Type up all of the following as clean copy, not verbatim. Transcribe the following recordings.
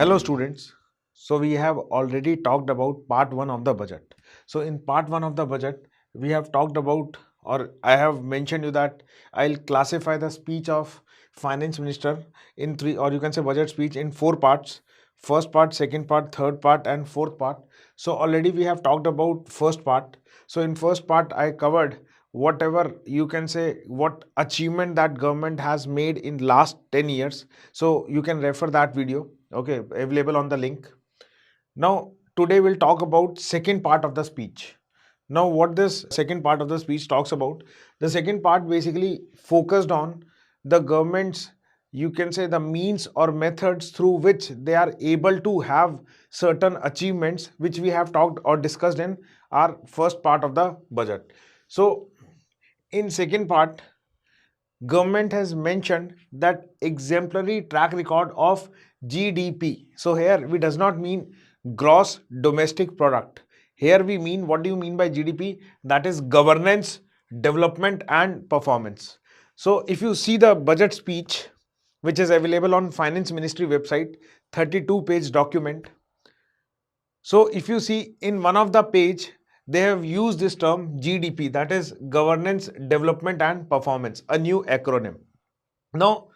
Hello students. So we have already talked about part 1 of the budget. So in part 1 of the budget, we have talked about, or I have mentioned you that I'll classify the speech of finance minister in three, or you can say budget speech in four parts. First part, second part, third part and fourth part. So already we have talked about first part. So in first part I covered whatever you can say what achievement that government has made in last 10 years. So you can refer that video, okay, available on the link. Now today we'll talk about second part of the speech. Now what this second part of the speech talks about, the second part basically focused on the government's, you can say, the means or methods through which they are able to have certain achievements which we have talked or discussed in our first part of the budget. So in second part, government has mentioned that exemplary track record of GDP. So here we does not mean gross domestic product. Here we mean, what do you mean by GDP? That is governance, development and performance. So if you see the budget speech, which is available on finance ministry website, 32-page document. So if you see in one of the page, they have used this term GDP, that is governance, development and performance, a new acronym. Now,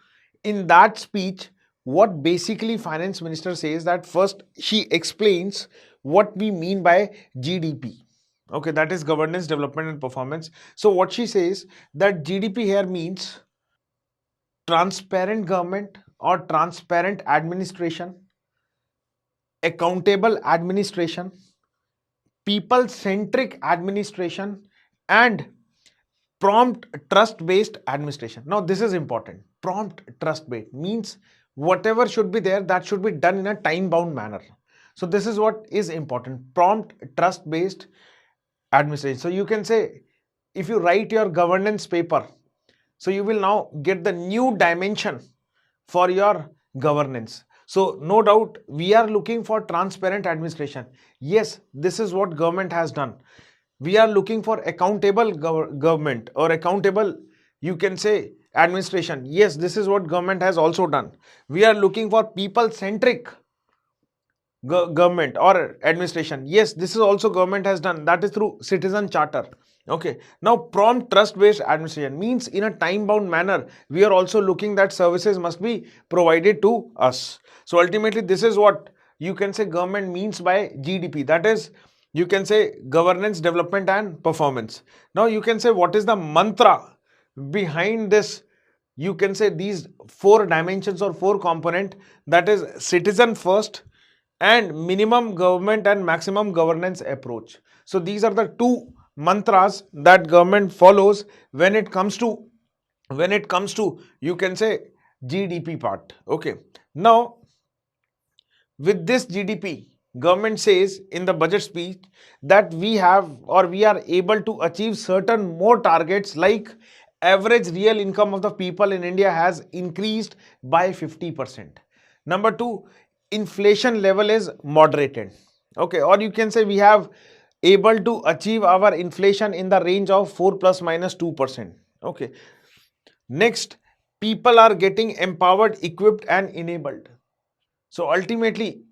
in that speech, what basically finance minister says that first she explains what we mean by GDP. Okay, that is governance, development and performance. So what she says that GDP here means transparent government or transparent administration, accountable administration, people-centric administration and prompt trust-based administration. Now this is important. Prompt trust-based means whatever should be there, that should be done in a time-bound manner. So this is what is important. Prompt trust-based administration. So you can say if you write your governance paper, so you will now get the new dimension for your governance. So no doubt we are looking for transparent administration. Yes, this is what government has done. We are looking for accountable government or accountable, you can say, administration. Yes, this is what government has also done. We are looking for people centric government or administration. Yes, this is also government has done, that is through citizen charter. Okay, now prompt trust based administration means in a time bound manner we are also looking that services must be provided to us. So ultimately this is what you can say government means by GDP, that is, you can say, governance, development and performance. Now you can say what is the mantra behind this, you can say these four dimensions or four component, that is citizen first and minimum government and maximum governance approach. So these are the two mantras that government follows when it comes to you can say GDP part. Okay, now with this GDP, government says in the budget speech that we have or we are able to achieve certain more targets, like average real income of the people in India has increased by 50%. Number two, inflation level is moderated. Okay, or you can say we have able to achieve our inflation in the range of 4 plus minus 2%. Okay, next, people are getting empowered, equipped and enabled. So ultimately,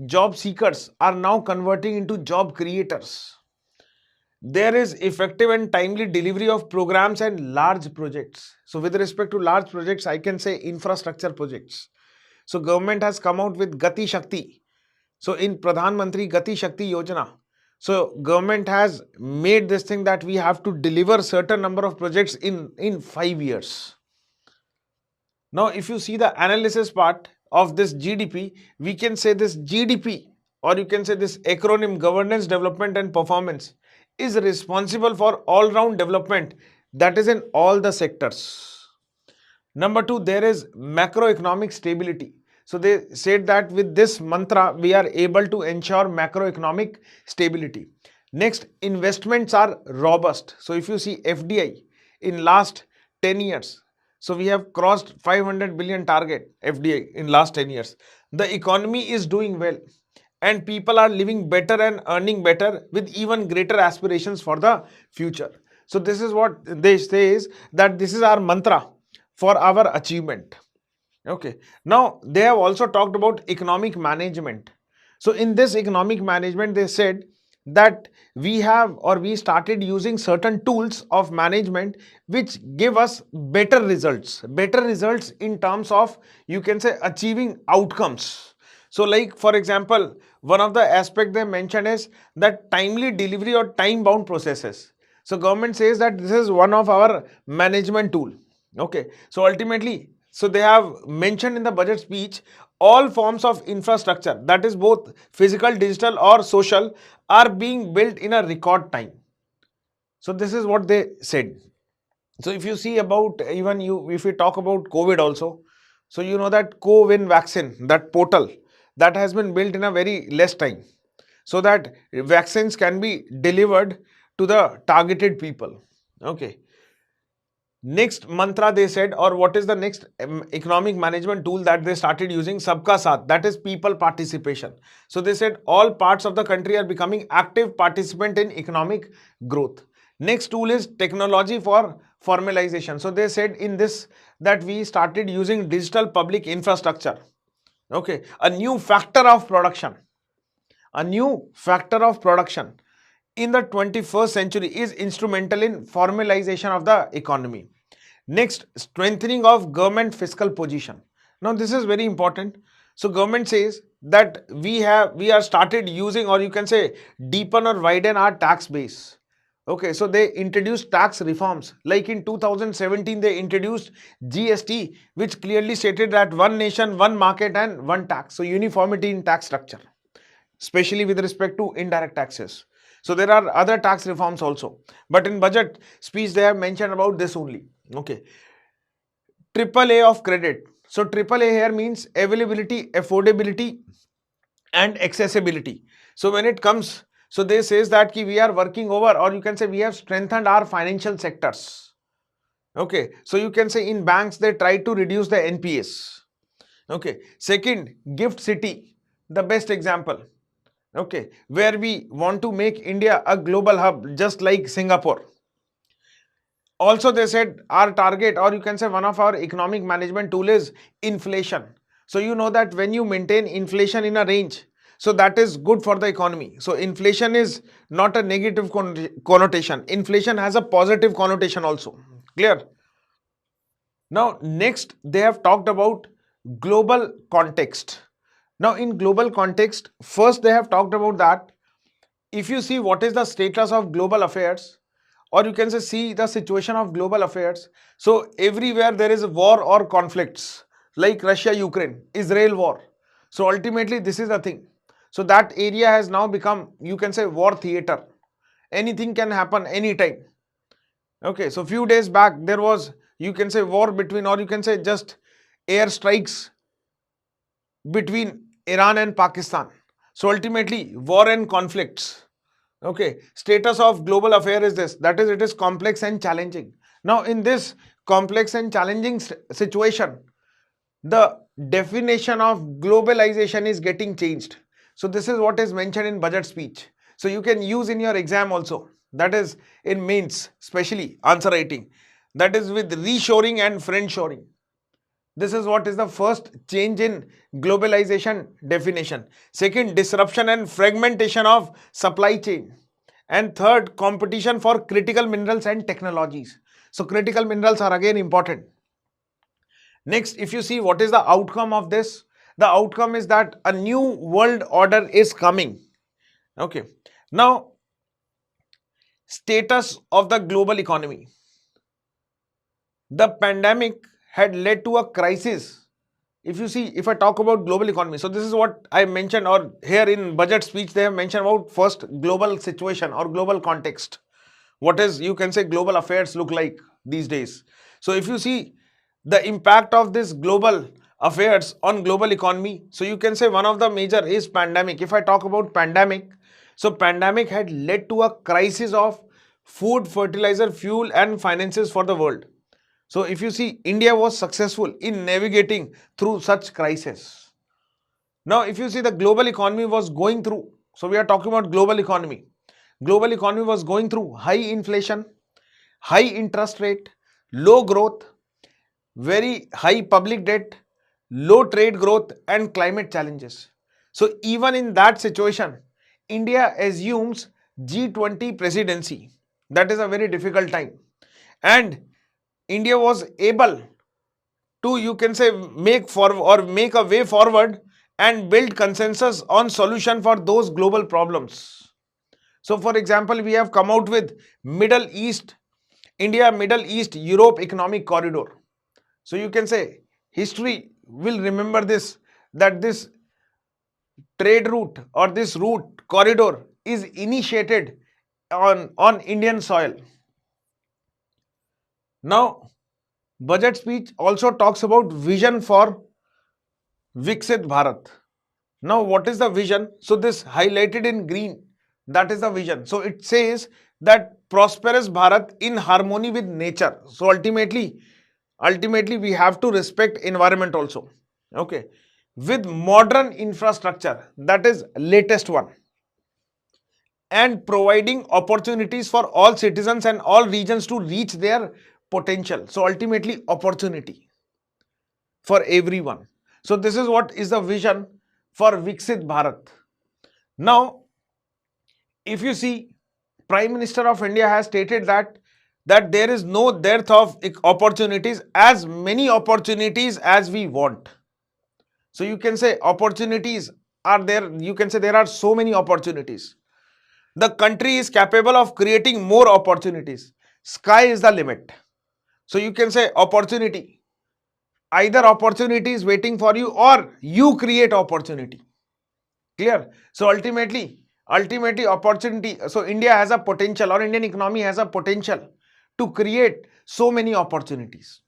job seekers are now converting into job creators. There is effective and timely delivery of programs and large projects. So with respect to large projects, I can say infrastructure projects. So government has come out with Gati Shakti. So in Pradhan Mantri Gati Shakti Yojana, so government has made this thing that we have to deliver certain number of projects in 5 years. Now, if you see the analysis part of this GDP, we can say this GDP, or you can say this acronym governance, development and performance, is responsible for all-round development, that is in all the sectors. Number two, there is macroeconomic stability. So they said that with this mantra, we are able to ensure macroeconomic stability. Next, investments are robust. So if you see FDI in last 10 years, so we have crossed 500 billion target FDI in last 10 years. The economy is doing well and people are living better and earning better with even greater aspirations for the future. So this is what they say is that this is our mantra for our achievement. Okay. Now, they have also talked about economic management. So, in this economic management, they said that we started using certain tools of management which give us better results in terms of, you can say, achieving outcomes. So, like for example, one of the aspect they mentioned is that timely delivery or time bound processes. So, government says that this is one of our management tool. Okay. So, ultimately, so they have mentioned in the budget speech all forms of infrastructure, that is both physical, digital or social, are being built in a record time. So this is what they said. So if you see about, even you, if we talk about COVID also, so you know that COVID vaccine, that portal, that has been built in a very less time, so that vaccines can be delivered to the targeted people. Okay. Next mantra they said, or what is the next economic management tool that they started using? Sabka Saath, that is people participation. So they said all parts of the country are becoming active participant in economic growth. Next tool is technology for formalization. So they said in this that we started using digital public infrastructure. Okay, a new factor of production. A new factor of production in the 21st century is instrumental in formalization of the economy. Next, strengthening of government fiscal position. Now, this is very important. So, government says that we are started using, or you can say deepen or widen our tax base. Okay, so they introduced tax reforms. Like in 2017, they introduced GST, which clearly stated that one nation, one market, and one tax. So, uniformity in tax structure, especially with respect to indirect taxes. So there are other tax reforms also, but in budget speech they have mentioned about this only. Okay, triple A of credit. So triple A here means availability, affordability, and accessibility. So when it comes, so they says that we are working over, or you can say we have strengthened our financial sectors. Okay, so you can say in banks they try to reduce the NPS. Okay, second, gift city, the best example. Okay, where we want to make India a global hub just like Singapore. Also, they said our target, or you can say one of our economic management tool is inflation. So you know that when you maintain inflation in a range, so that is good for the economy. So inflation is not a negative connotation. Inflation has a positive connotation also. Clear? Now, next they have talked about global context. Now, in global context, first they have talked about that if you see what is the status of global affairs, or you can say see the situation of global affairs, so everywhere there is a war or conflicts, like Russia Ukraine, Israel war. So ultimately this is the thing. So that area has now become, you can say, war theater. Anything can happen anytime. Okay, so few days back there was, you can say, war between, or you can say just air strikes between Iran and Pakistan. So ultimately war and conflicts. Okay, status of global affair is this, that is, it is complex and challenging. Now, in this complex and challenging situation, the definition of globalization is getting changed. So, this is what is mentioned in budget speech. So, you can use in your exam also, that is in mains, especially answer writing, that is with reshoring and friendshoring. This is what is the first change in globalization definition. Second, disruption and fragmentation of supply chain. And third, competition for critical minerals and technologies. So critical minerals are again important. Next, if you see what is the outcome of this, the outcome is that a new world order is coming. Okay. Now, status of the global economy. The pandemic had led to a crisis. If you see, if I talk about global economy, so this is what I mentioned, or here in budget speech they have mentioned about first global situation or global context. What is, you can say, global affairs look like these days. So if you see the impact of this global affairs on global economy, so you can say one of the major is pandemic. If I talk about pandemic, so pandemic had led to a crisis of food, fertilizer, fuel and finances for the world. So if you see, India was successful in navigating through such crisis. Now, if you see, the global economy was going through, so we are talking about global economy. Global economy was going through high inflation, high interest rate, low growth, very high public debt, low trade growth and climate challenges. So even in that situation, India assumes G20 presidency. That is a very difficult time. And India was able to, you can say, make a way forward and build consensus on solution for those global problems. So for example, we have come out with Middle East, India, Middle East, Europe economic corridor. So you can say history will remember this, that this trade route or this route corridor is initiated on Indian soil. Now, budget speech also talks about vision for Viksit Bharat. Now, what is the vision? So this highlighted in green, that is the vision. So it says that prosperous Bharat in harmony with nature. So ultimately we have to respect environment also. Okay. With modern infrastructure, that is latest one, and providing opportunities for all citizens and all regions to reach their potential. So ultimately opportunity for everyone. So this is what is the vision for Viksit Bharat. Now, if you see, Prime Minister of India has stated that there is no dearth of opportunities, as many opportunities as we want. So you can say opportunities are there. You can say there are so many opportunities. The country is capable of creating more opportunities. Sky is the limit. So you can say opportunity. Either opportunity is waiting for you or you create opportunity. Clear? So ultimately opportunity. So India has a potential, or Indian economy has a potential to create so many opportunities.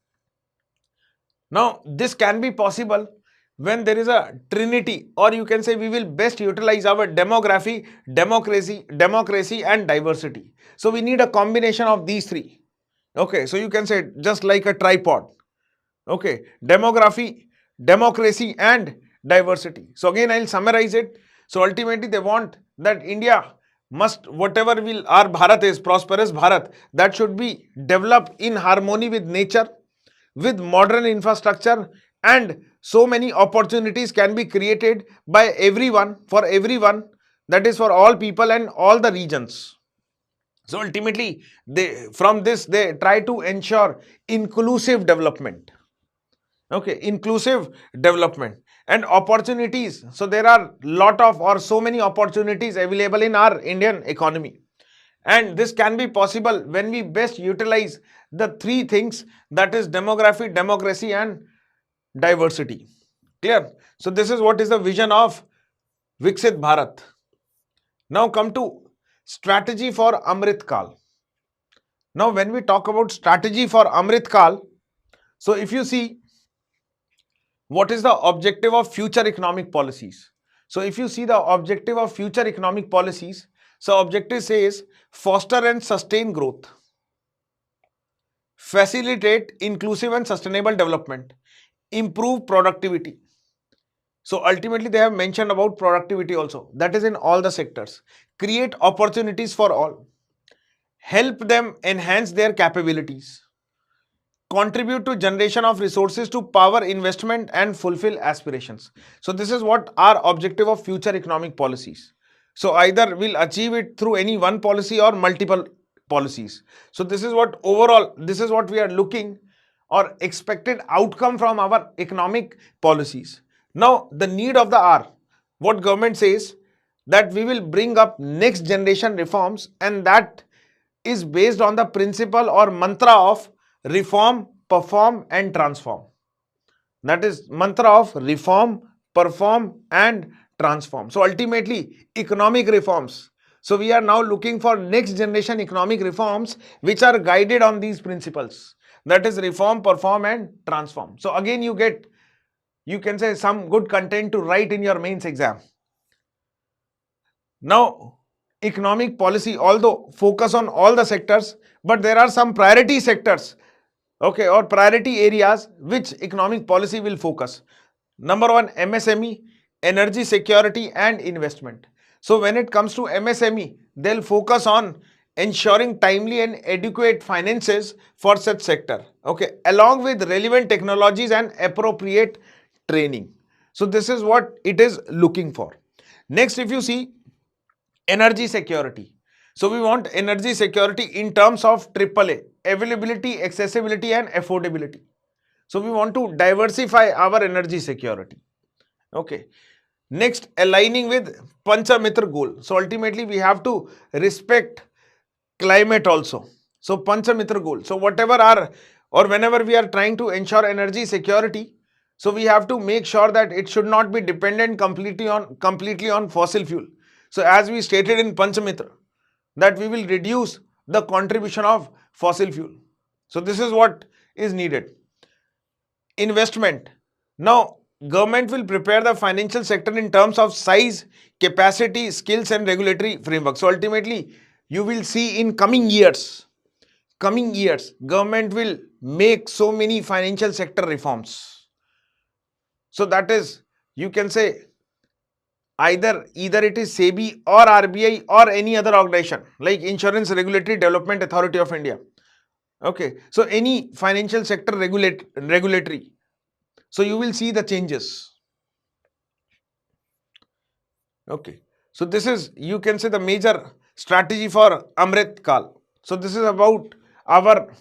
Now, this can be possible when there is a trinity, or you can say we will best utilize our democracy and diversity. So we need a combination of these three. Okay, so you can say just like a tripod. Okay, democracy and diversity. So again, I'll summarize it. So ultimately they want that India must, whatever will our Bharat is, prosperous Bharat, that should be developed in harmony with nature, with modern infrastructure, and so many opportunities can be created by everyone, for everyone, that is for all people and all the regions. So ultimately, from this they try to ensure inclusive development. Okay, inclusive development and opportunities. So there are lot of, or so many opportunities available in our Indian economy. And this can be possible when we best utilize the three things, that is demography, democracy and diversity. Clear? So this is what is the vision of Viksit Bharat. Now come to strategy for Amrit Kal. Now when we talk about strategy for Amrit Kal, so if you see, what is the objective of future economic policies? So if you see the objective of future economic policies, so objective says foster and sustain growth, facilitate inclusive and sustainable development, improve productivity. So ultimately they have mentioned about productivity also, that is in all the sectors, create opportunities for all, help them enhance their capabilities, contribute to generation of resources to power investment and fulfill aspirations. So this is what our objective of future economic policies. So either we'll achieve it through any one policy or multiple policies. So this is what overall, this is what we are looking, or expected outcome from our economic policies. Now the need of the hour, what government says, that we will bring up next generation reforms, and that is based on the principle or mantra of reform, perform and transform. That is mantra of reform, perform and transform. So ultimately economic reforms. So we are now looking for next generation economic reforms which are guided on these principles. That is reform, perform and transform. So again you get, you can say, some good content to write in your mains exam. Now, economic policy, although focus on all the sectors, but there are some priority sectors, okay, or priority areas which economic policy will focus. Number one, MSME, energy security and investment. So when it comes to MSME, they'll focus on ensuring timely and adequate finances for such sector, okay, along with relevant technologies and appropriate training. So this is what it is looking for. Next, if you see energy security. So we want energy security in terms of AAA, availability, accessibility and affordability. So we want to diversify our energy security. Okay. Next, aligning with Panchamitra goal. So ultimately we have to respect climate also. So Panchamitra goal. So whatever are or whenever we are trying to ensure energy security, so we have to make sure that it should not be dependent completely on fossil fuel. So as we stated in Panchamitra, that we will reduce the contribution of fossil fuel. So this is what is needed. Investment. Now, government will prepare the financial sector in terms of size, capacity, skills and regulatory framework. So ultimately, you will see in coming years, government will make so many financial sector reforms. So that is, you can say, either it is SEBI or RBI or any other organization like Insurance Regulatory Development Authority of India. Okay, so any financial sector regulatory. So you will see the changes. Okay, so this is, you can say, the major strategy for Amrit Kal. So this is about our,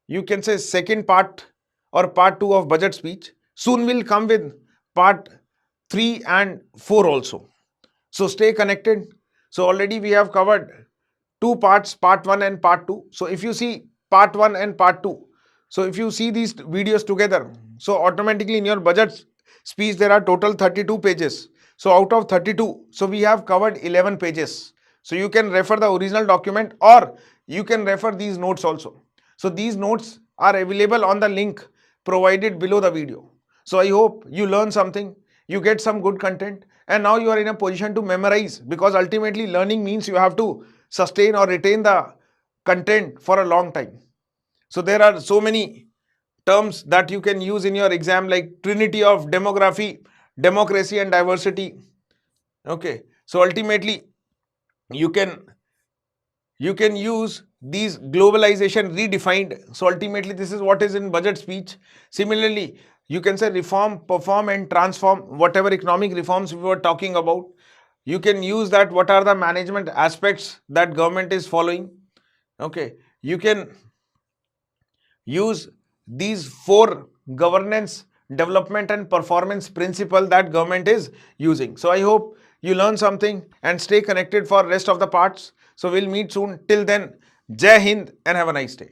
you can say, second part or part 2 of budget speech. Soon we'll come with part 3 and 4 also. So stay connected. So already we have covered 2 parts, part 1 and part 2. So if you see part 1 and part 2, so if you see these videos together, so automatically in your budget speech there are total 32 pages. So out of 32, so we have covered 11 pages. So you can refer the original document or you can refer these notes also. So these notes are available on the link provided below the video. So I hope you learn something, you get some good content, and now you are in a position to memorize, because ultimately learning means you have to sustain or retain the content for a long time. So there are so many terms that you can use in your exam, like trinity of demography, democracy and diversity. Okay, so ultimately you can use these globalization redefined. So ultimately this is what is in budget speech. Similarly, you can say reform, perform and transform, whatever economic reforms we were talking about. You can use that, what are the management aspects that government is following. Okay, you can use these 4 governance, development and performance principle that government is using. So I hope you learn something and stay connected for rest of the parts. So we'll meet soon. Till then, Jai Hind and have a nice day.